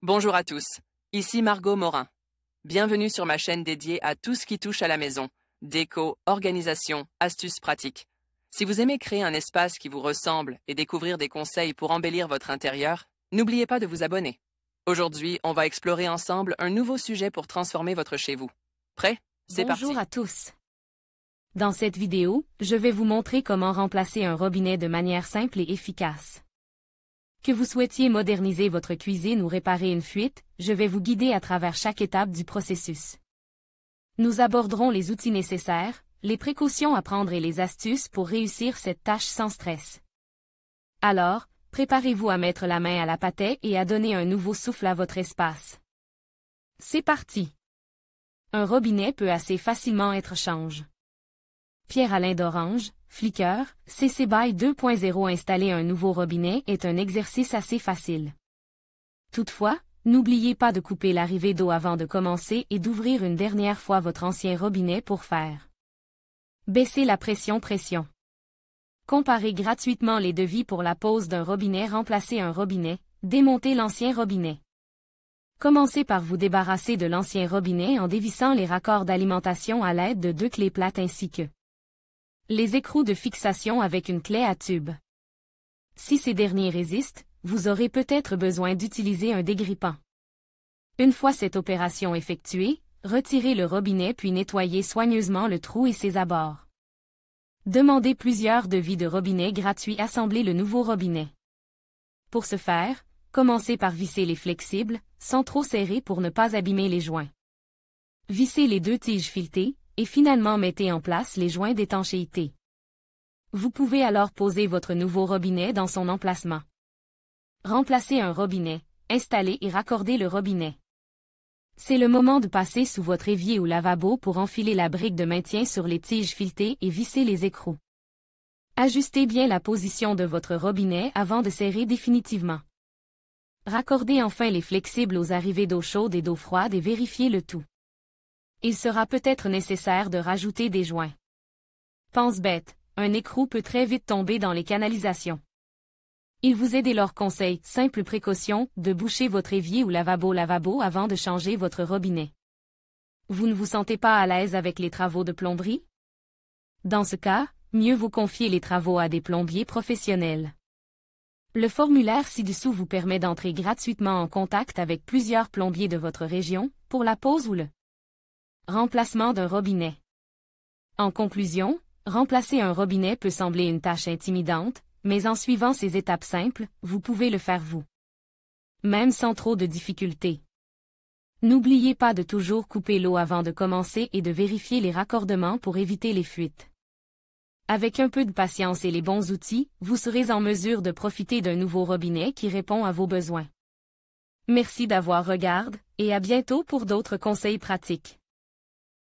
Bonjour à tous, ici Margot Morin. Bienvenue sur ma chaîne dédiée à tout ce qui touche à la maison, déco, organisation, astuces pratiques. Si vous aimez créer un espace qui vous ressemble et découvrir des conseils pour embellir votre intérieur, n'oubliez pas de vous abonner. Aujourd'hui, on va explorer ensemble un nouveau sujet pour transformer votre chez vous. Prêt? C'est parti! Bonjour à tous. Dans cette vidéo, je vais vous montrer comment remplacer un robinet de manière simple et efficace. Que vous souhaitiez moderniser votre cuisine ou réparer une fuite, je vais vous guider à travers chaque étape du processus. Nous aborderons les outils nécessaires, les précautions à prendre et les astuces pour réussir cette tâche sans stress. Alors, préparez-vous à mettre la main à la pâtée et à donner un nouveau souffle à votre espace. C'est parti! Un robinet peut assez facilement être changé. Pierre-Alain d'Orange, Flicker, CC BY 2.0. Installer un nouveau robinet est un exercice assez facile. Toutefois, n'oubliez pas de couper l'arrivée d'eau avant de commencer et d'ouvrir une dernière fois votre ancien robinet pour faire. Baissez la pression. Comparez gratuitement les devis pour la pose d'un robinet. Remplacer un robinet, démonter l'ancien robinet. Commencez par vous débarrasser de l'ancien robinet en dévissant les raccords d'alimentation à l'aide de deux clés plates ainsi que les écrous de fixation avec une clé à tube. Si ces derniers résistent, vous aurez peut-être besoin d'utiliser un dégrippant. Une fois cette opération effectuée, retirez le robinet puis nettoyez soigneusement le trou et ses abords. Demandez plusieurs devis de robinet gratuits. Assemblez le nouveau robinet. Pour ce faire, commencez par visser les flexibles, sans trop serrer pour ne pas abîmer les joints. Vissez les deux tiges filetées, et finalement mettez en place les joints d'étanchéité. Vous pouvez alors poser votre nouveau robinet dans son emplacement. Remplacez un robinet, installez et raccordez le robinet. C'est le moment de passer sous votre évier ou lavabo pour enfiler la brique de maintien sur les tiges filetées et visser les écrous. Ajustez bien la position de votre robinet avant de serrer définitivement. Raccordez enfin les flexibles aux arrivées d'eau chaude et d'eau froide et vérifiez le tout. Il sera peut-être nécessaire de rajouter des joints. Pense bête, un écrou peut très vite tomber dans les canalisations. Il vous est dès lors conseil, simple précaution, de boucher votre évier ou lavabo avant de changer votre robinet. Vous ne vous sentez pas à l'aise avec les travaux de plomberie? Dans ce cas, mieux vaut confier les travaux à des plombiers professionnels. Le formulaire ci-dessous vous permet d'entrer gratuitement en contact avec plusieurs plombiers de votre région, pour la pose ou le remplacement d'un robinet. En conclusion, remplacer un robinet peut sembler une tâche intimidante, mais en suivant ces étapes simples, vous pouvez le faire vous. Même sans trop de difficultés. N'oubliez pas de toujours couper l'eau avant de commencer et de vérifier les raccordements pour éviter les fuites. Avec un peu de patience et les bons outils, vous serez en mesure de profiter d'un nouveau robinet qui répond à vos besoins. Merci d'avoir regardé, et à bientôt pour d'autres conseils pratiques.